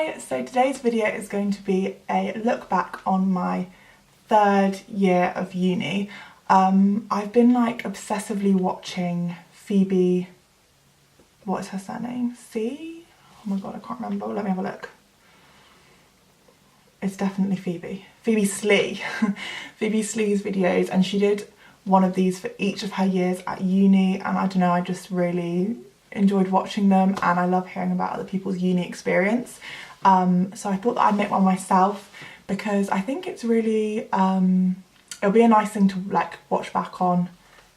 Hi, so today's video is going to be a look back on my third year of uni. I've been like obsessively watching Phoebe, what is her surname? C? Oh my god, I can't remember, let me have a look. It's definitely Phoebe. Phoebe Slee. Phoebe Slee's videos, and she did one of these for each of her years at uni, and I don't know, I just really enjoyed watching them, and I love hearing about other people's uni experience. So I thought that I'd make one myself because I think it's really, it'll be a nice thing to like watch back on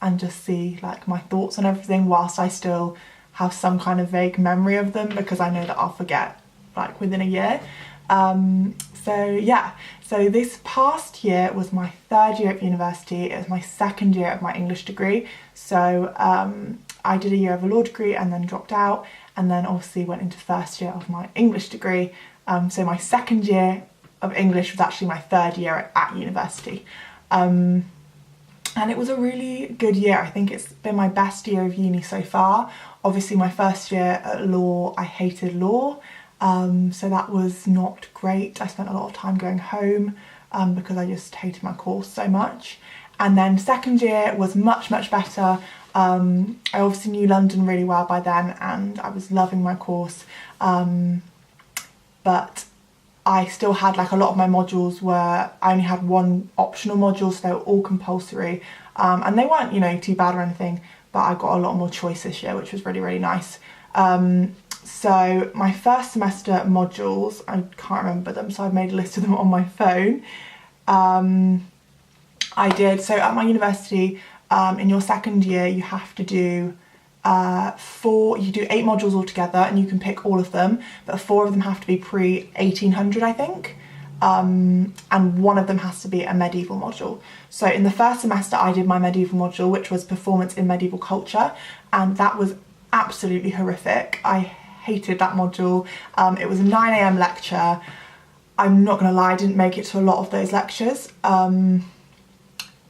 and just see like my thoughts on everything whilst I still have some kind of vague memory of them, because I know that I'll forget like within a year. So yeah, so this past year was my third year at university. It was my second year of my English degree. So I did a year of a law degree and then dropped out, and then obviously went into first year of my English degree. So my second year of English was actually my third year at university. And it was a really good year. I think it's been my best year of uni so far. Obviously my first year at law, I hated law. So that was not great. I spent a lot of time going home because I just hated my course so much. And then second year was much better. I obviously knew London really well by then and I was loving my course, but I still had like a lot of my modules where I only had one optional module, so they were all compulsory, and they weren't, you know, too bad or anything, but I got a lot more choice this year, which was really nice. So my first semester modules, I can't remember them, so I've made a list of them on my phone. I did, so at my university, in your second year you have to do you do 8 modules altogether, and you can pick all of them, but 4 of them have to be pre-1800, I think, and one of them has to be a medieval module. So in the first semester I did my medieval module, which was performance in medieval culture, and that was absolutely horrific. I hated that module. It was a 9 AM lecture. I'm not gonna lie, I didn't make it to a lot of those lectures.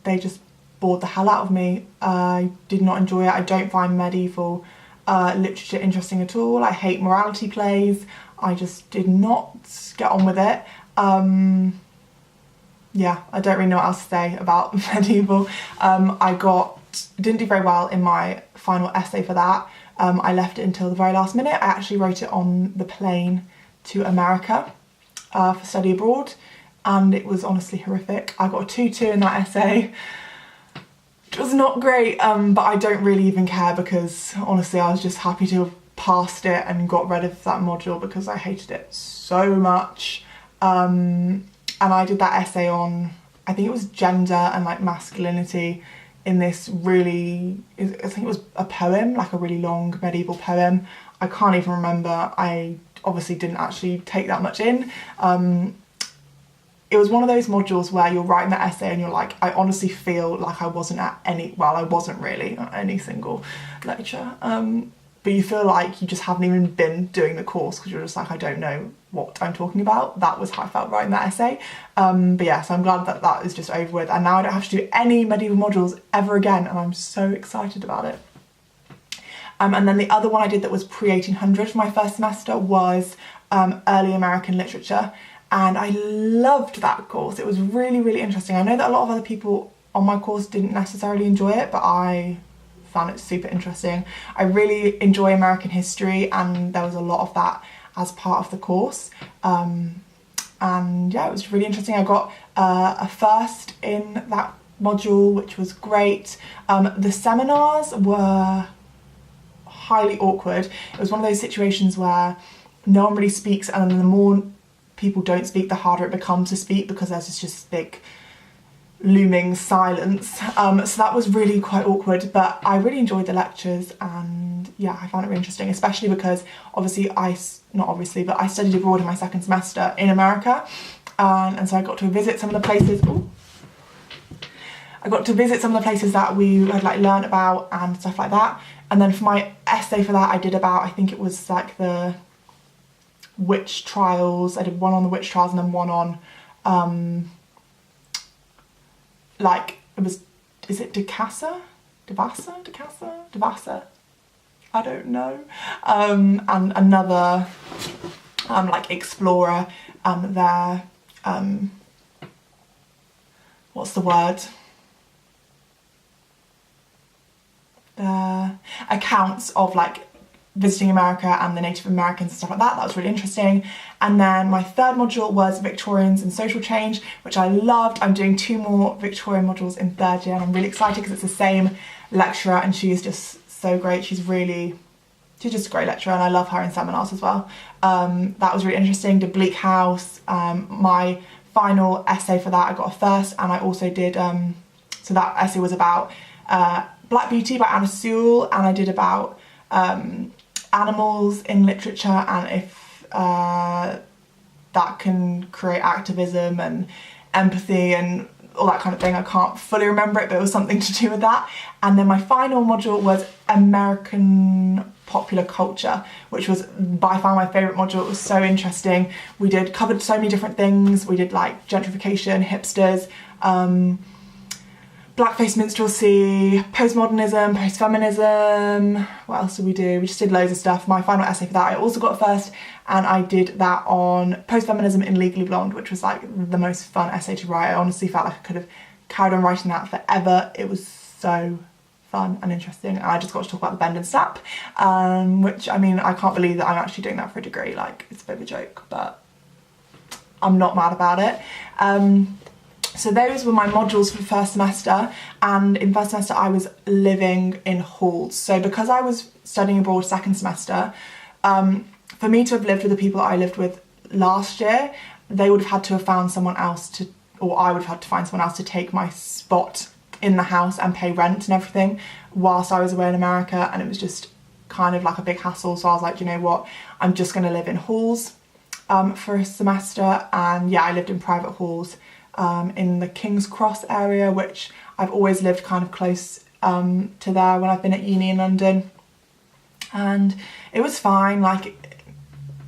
They just bored the hell out of me. I did not enjoy it. I don't find medieval literature interesting at all. I hate morality plays. I just did not get on with it. Yeah, I don't really know what else to say about medieval. I didn't do very well in my final essay for that. I left it until the very last minute. I actually wrote it on the plane to America for study abroad, and it was honestly horrific. I got a 2-2 in that essay. It was not great, but I don't really even care because honestly I was just happy to have passed it and got rid of that module because I hated it so much. And I did that essay on, I think it was gender and like masculinity in this really, I think it was a poem, like a really long medieval poem. I can't even remember. I obviously didn't actually take that much in. It was one of those modules where you're writing that essay and you're like, I honestly feel like I wasn't at any, well, I wasn't really at any single lecture, but you feel like you just haven't even been doing the course because you're just like, I don't know what I'm talking about. That was how I felt writing that essay. But yeah, so I'm glad that that is just over with, and now I don't have to do any medieval modules ever again, and I'm so excited about it. And then the other one I did that was pre-1800 for my first semester was early American literature. And I loved that course. It was really interesting. I know that a lot of other people on my course didn't necessarily enjoy it, but I found it super interesting. I really enjoy American history, and there was a lot of that as part of the course. And yeah, it was really interesting. I got a first in that module, which was great. The seminars were highly awkward. It was one of those situations where no one really speaks, and then the more people don't speak, the harder it becomes to speak because there's just big looming silence. So that was really quite awkward, but I really enjoyed the lectures, and yeah, I found it really interesting, especially because obviously I studied abroad in my second semester in America, and so I got to visit some of the places. I got to visit some of the places that we had like learned about and stuff like that. And then for my essay for that, I did about, I think it was like the witch trials. I did one on the witch trials and then one on like it was, is it Devassa? I don't know. And another like explorer, their what's the word? Their accounts of like visiting America and the Native Americans and stuff like that. That was really interesting. And then my third module was Victorians and Social Change, which I loved. I'm doing 2 more Victorian modules in third year, and I'm really excited because it's the same lecturer and she is just so great. She's just a great lecturer, and I love her in seminars as well. That was really interesting. Did Bleak House. My final essay for that, I got a first, and I also did, so that essay was about Black Beauty by Anna Sewell, and I did about animals in literature and if that can create activism and empathy and all that kind of thing. I can't fully remember it, but it was something to do with that. And then my final module was American popular culture, which was by far my favourite module. It was so interesting. We covered so many different things. We did like gentrification, hipsters, blackface minstrelsy, postmodernism, postfeminism. What else did we do? We just did loads of stuff. My final essay for that, I also got a first, and I did that on postfeminism in Legally Blonde, which was like the most fun essay to write. I honestly felt like I could have carried on writing that forever. It was so fun and interesting, and I just got to talk about the bend and snap, which, I mean, I can't believe that I'm actually doing that for a degree. Like, it's a bit of a joke, but I'm not mad about it. So those were my modules for the first semester, and in first semester I was living in halls. So because I was studying abroad second semester, for me to have lived with the people that I lived with last year, they would have had to have found someone else or I would have had to find someone else to take my spot in the house and pay rent and everything whilst I was away in America, and it was just kind of like a big hassle. So I was like, you know what, I'm just going to live in halls for a semester. And yeah, I lived in private halls in the King's Cross area, which I've always lived kind of close to there when I've been at uni in London, and it was fine. Like,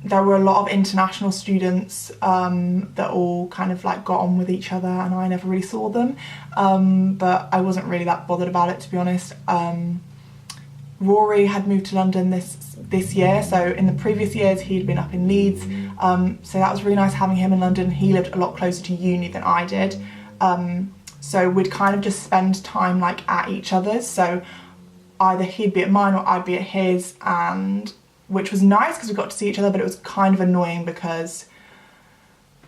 there were a lot of international students that all kind of like got on with each other, and I never really saw them, but I wasn't really that bothered about it, to be honest. Rory had moved to London this year, so in the previous years he'd been up in Leeds, so that was really nice having him in London. He lived a lot closer to uni than I did, so we'd kind of just spend time like at each other's, so either he'd be at mine or I'd be at his, and which was nice because we got to see each other, but it was kind of annoying because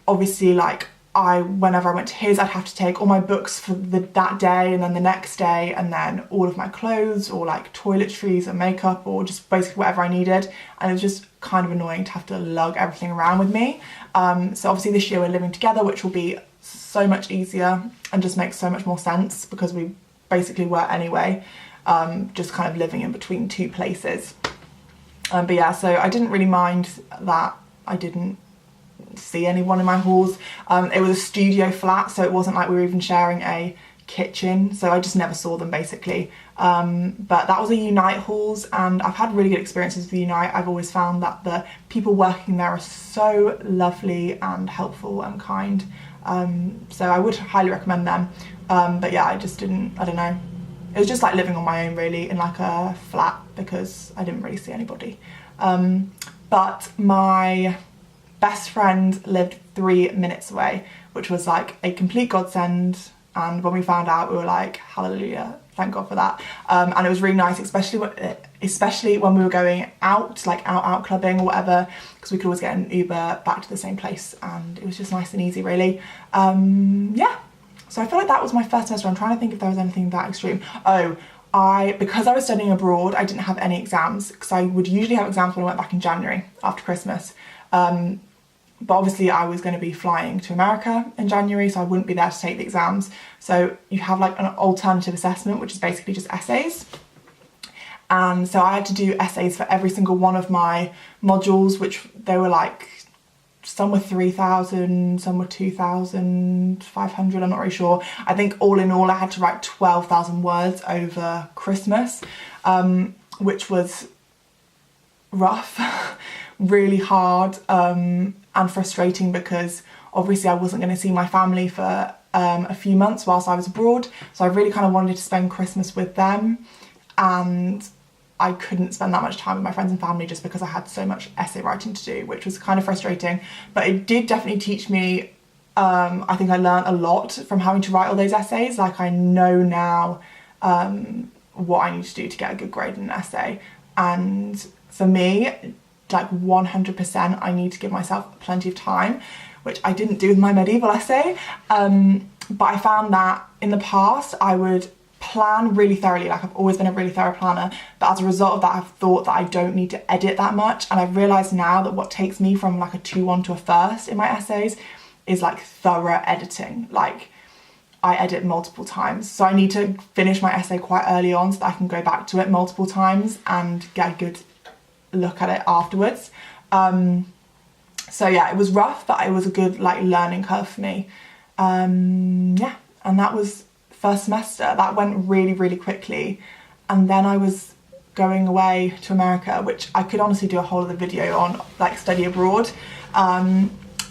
obviously, like, whenever I went to his, I'd have to take all my books for that day and then the next day, and then all of my clothes or like toiletries and makeup or just basically whatever I needed, and it was just kind of annoying to have to lug everything around with me. So obviously this year we're living together, which will be so much easier and just makes so much more sense because we basically were anyway, just kind of living in between two places. But yeah, so I didn't really mind that I didn't see anyone in my halls. It was a studio flat, so it wasn't like we were even sharing a kitchen, so I just never saw them basically. But that was a Unite halls, and I've had really good experiences with Unite. I've always found that the people working there are so lovely and helpful and kind, so I would highly recommend them. But yeah, I don't know. It was just like living on my own really in like a flat because I didn't really see anybody. But my best friend lived 3 minutes away, which was like a complete godsend. And when we found out, we were like, hallelujah, thank God for that. And it was really nice, especially when we were going out, like out clubbing or whatever, because we could always get an Uber back to the same place, and it was just nice and easy really. Yeah. So I feel like that was my first semester. I'm trying to think if there was anything that extreme. Because I was studying abroad, I didn't have any exams, because I would usually have exams when I went back in January after Christmas. But obviously I was going to be flying to America in January, so I wouldn't be there to take the exams. So you have like an alternative assessment, which is basically just essays. And so I had to do essays for every single one of my modules, which they were like, some were 3,000, some were 2,500, I'm not really sure. I think all in all I had to write 12,000 words over Christmas, which was rough, really hard, and frustrating because obviously I wasn't going to see my family for a few months whilst I was abroad, so I really kind of wanted to spend Christmas with them, and I couldn't spend that much time with my friends and family just because I had so much essay writing to do, which was kind of frustrating. But it did definitely teach me, I think I learned a lot from having to write all those essays. Like I know now what I need to do to get a good grade in an essay. And for me, like 100%, I need to give myself plenty of time, which I didn't do with my medieval essay. But I found that in the past, I would plan really thoroughly. Like I've always been a really thorough planner, but as a result of that, I've thought that I don't need to edit that much. And I've realised now that what takes me from like a 2-1 to a first in my essays is like thorough editing. Like I edit multiple times. So I need to finish my essay quite early on so that I can go back to it multiple times and get a good look at it afterwards. So yeah, it was rough, but it was a good like learning curve for me. Yeah, and that was first semester. That went really, really quickly. And then I was going away to America, which I could honestly do a whole other video on, like study abroad.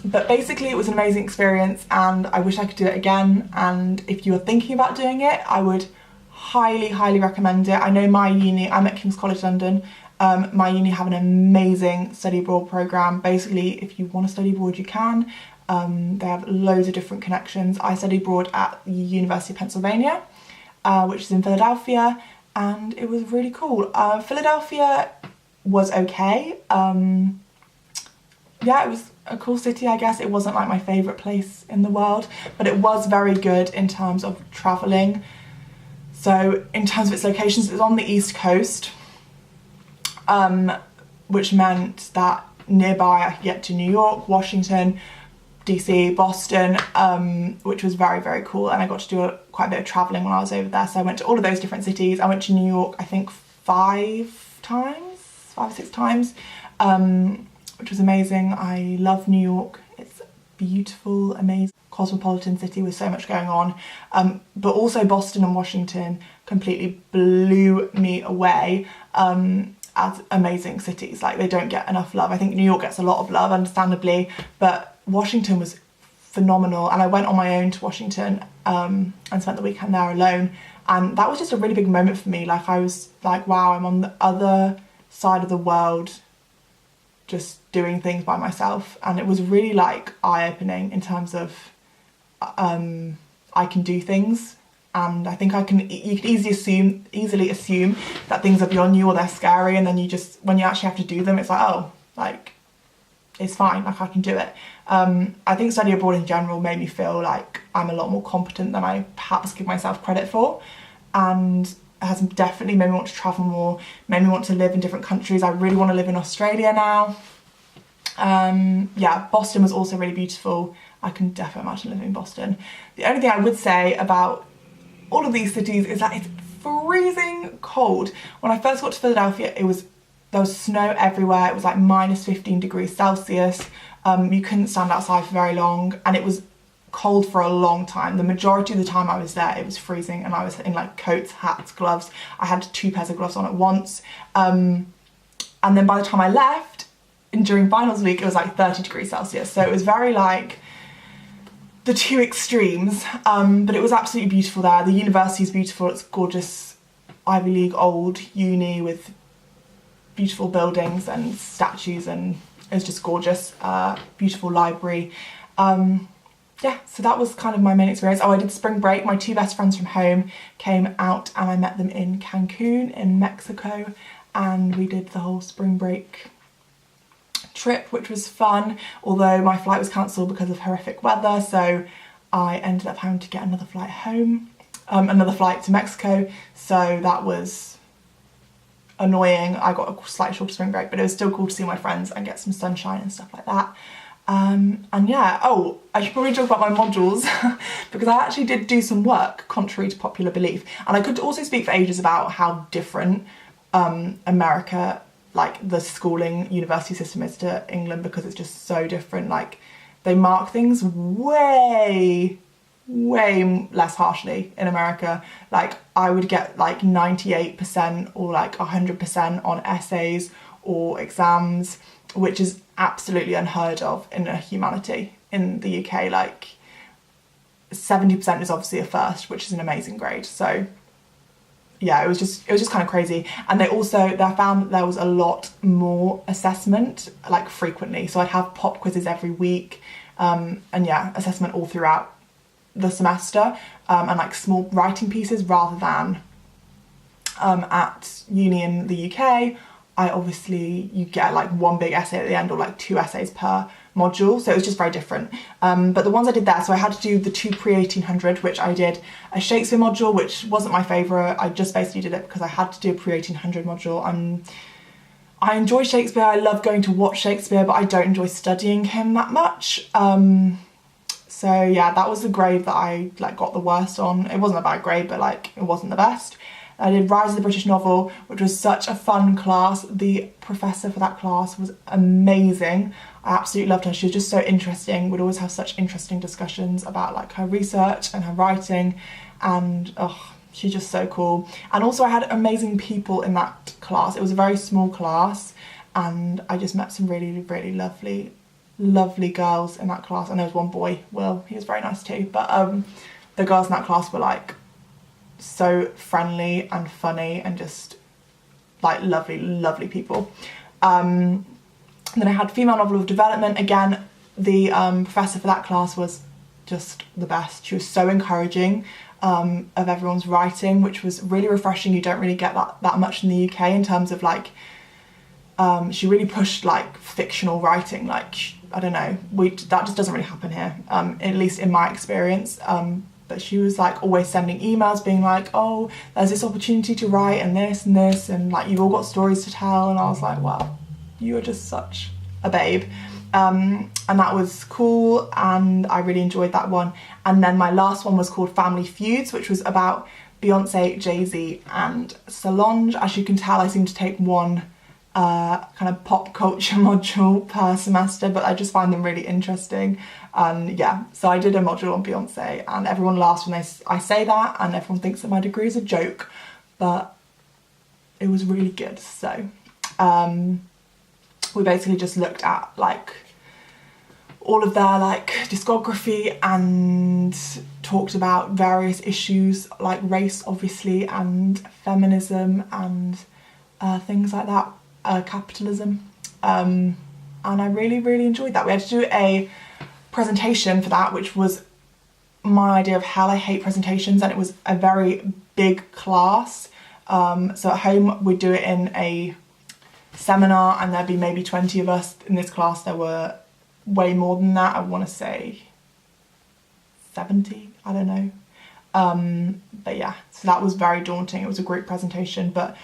But basically it was an amazing experience and I wish I could do it again. And if you are thinking about doing it, I would highly, highly recommend it. I know my uni, I'm at King's College London. My uni have an amazing study abroad programme. Basically, if you want to study abroad, you can. They have loads of different connections. I studied abroad at the University of Pennsylvania, which is in Philadelphia, and it was really cool. Philadelphia was okay. Yeah, it was a cool city, I guess. It wasn't like my favourite place in the world, but it was very good in terms of travelling. So in terms of its locations, it was on the East Coast, which meant that nearby I could get to New York, Washington, DC, Boston, which was very, very cool. And I got to do quite a bit of travelling when I was over there. So I went to all of those different cities. I went to New York, I think 5 or 6 times, which was amazing. I love New York. It's beautiful, amazing, cosmopolitan city with so much going on. But also Boston and Washington completely blew me away as amazing cities. Like they don't get enough love. I think New York gets a lot of love, understandably, but Washington was phenomenal. And I went on my own to Washington and spent the weekend there alone. And that was just a really big moment for me. Like I was like, wow, I'm on the other side of the world just doing things by myself. And it was really like eye-opening in terms of I can do things. And I think you can easily assume that things are beyond you or they're scary, and then you just, when you actually have to do them, it's like, oh, like, it's fine, like I can do it. I think study abroad in general made me feel like I'm a lot more competent than I perhaps give myself credit for, and it has definitely made me want to travel more, made me want to live in different countries. I really want to live in Australia now. Yeah, Boston was also really beautiful. I can definitely imagine living in Boston. The only thing I would say about all of these cities is that it's freezing cold. When I first got to Philadelphia, there was snow everywhere. It was like minus 15 degrees Celsius. You couldn't stand outside for very long, and it was cold for a long time. The majority of the time I was there, it was freezing, and I was in like coats, hats, gloves. I had 2 pairs of gloves on at once. And then by the time I left, and during finals week, it was like 30 degrees Celsius. So it was very like the two extremes, but it was absolutely beautiful there. The university is beautiful. It's gorgeous Ivy League old uni with beautiful buildings and statues, and it's just gorgeous. Beautiful library. Yeah, so that was kind of my main experience. Oh, I did spring break. My 2 best friends from home came out and I met them in Cancun in Mexico, and we did the whole spring break trip, which was fun, although my flight was cancelled because of horrific weather, so I ended up having to get another flight home, another flight to Mexico, so that was annoying. I got a slightly shorter spring break, but it was still cool to see my friends and get some sunshine and stuff like that. And yeah, oh, I should probably talk about my modules because I actually did do some work contrary to popular belief, and I could also speak for ages about how different America, like the schooling university system, is to England, because it's just so different. Like they mark things way less harshly in America. Like I would get like 98% or like 100% on essays or exams, which is absolutely unheard of in a humanity in the UK. Like 70% is obviously a first, which is an amazing grade. So yeah, it was just kind of crazy. And they found that there was a lot more assessment, like frequently. So I'd have pop quizzes every week, and yeah, assessment all throughout the semester, and like small writing pieces rather than at uni in the UK. You get like one big essay at the end or like 2 essays per module, so it was just very different. But the ones I did there, so I had to do the 2 pre-1800, which I did a Shakespeare module, which wasn't my favourite. I just basically did it because I had to do a pre-1800 module. I enjoy Shakespeare, I love going to watch Shakespeare, but I don't enjoy studying him that much. So yeah, that was the grade that I like got the worst on. It wasn't a bad grade, but like it wasn't the best. I did Rise of the British Novel, which was such a fun class. The professor for that class was amazing. I absolutely loved her. She was just so interesting. We'd always have such interesting discussions about like her research and her writing, and she's just so cool. And also I had amazing people in that class. It was a very small class, and I just met some really, really lovely girls in that class. And there was one boy, Will, he was very nice too. But the girls in that class were like so friendly and funny and just like lovely people. And then I had female novel of development. Again, the professor for that class was just the best. She was so encouraging of everyone's writing, which was really refreshing. You don't really get that much in the UK in terms of like she really pushed like fictional writing. Like, I don't know, that just doesn't really happen here, at least in my experience. But she was like always sending emails being like, oh, there's this opportunity to write and this, and like you've all got stories to tell. And I was like, wow, you are just such a babe. And that was cool, and I really enjoyed that one. And then my last one was called Family Feuds, which was about Beyonce, Jay-Z and Solange. As you can tell, I seem to take one kind of pop culture module per semester, but I just find them really interesting. And yeah, so I did a module on Beyonce, and everyone laughs when I say that, and everyone thinks that my degree is a joke, but it was really good. So we basically just looked at like all of their like discography and talked about various issues like race, obviously, and feminism and things like that, capitalism, and I really enjoyed that. We had to do a presentation for that, which was my idea of hell. I hate presentations, and it was a very big class. So at home we'd do it in a seminar, and there'd be maybe 20 of us. In this class there were way more than that. I want to say 70, I don't know. But yeah, so that was very daunting. It was a group presentation, but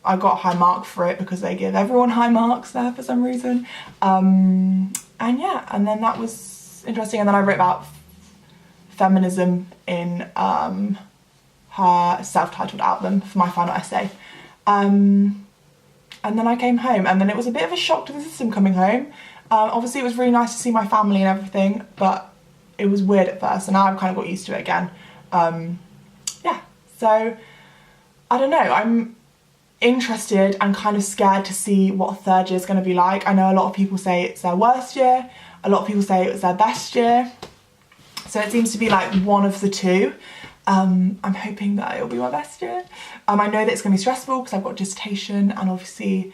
I got a high mark for it because they give everyone high marks there for some reason. And yeah, and then that was interesting. And then I wrote about feminism in her self-titled album for my final essay. And then I came home, and then it was a bit of a shock to the system coming home. Obviously it was really nice to see my family and everything, but it was weird at first, and now I've kind of got used to it again. Yeah, so I don't know, I'm interested and kind of scared to see what third year is going to be like. I know a lot of people say it's their worst year, a lot of people say it was their best year, so it seems to be like one of the two. I'm hoping that it'll be my best year. I know that it's going to be stressful because I've got dissertation, and obviously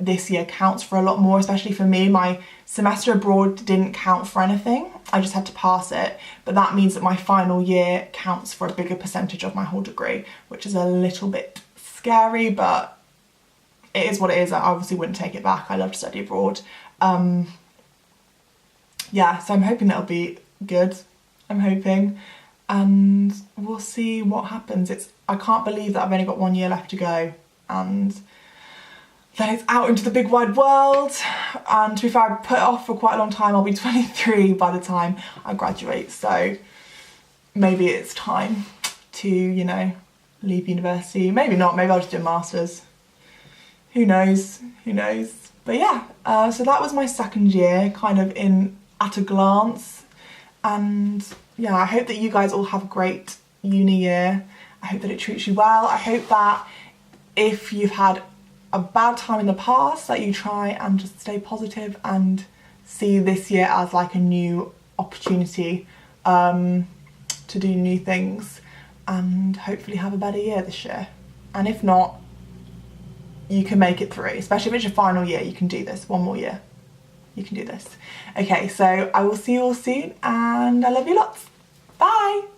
this year counts for a lot more, especially for me. My semester abroad didn't count for anything, I just had to pass it, but that means that my final year counts for a bigger percentage of my whole degree, which is a little bit scary, but it is what it is. I obviously wouldn't take it back. I love to study abroad. Yeah, so I'm hoping that'll be good. I'm hoping, and we'll see what happens. I can't believe that I've only got 1 year left to go, and then it's out into the big wide world. And to be fair, I put it off for quite a long time. I'll be 23 by the time I graduate, so maybe it's time to, you know, leave university. Maybe not, maybe I'll just do a master's. Who knows, But yeah, so that was my second year, kind of at a glance. And yeah, I hope that you guys all have a great uni year. I hope that it treats you well. I hope that if you've had a bad time in the past, that you try and just stay positive and see this year as like a new opportunity to do new things, and hopefully have a better year this year. And if not, you can make it through. Especially if it's your final year, you can do this. One more year, you can do this. Okay, so I will see you all soon, and I love you lots. Bye.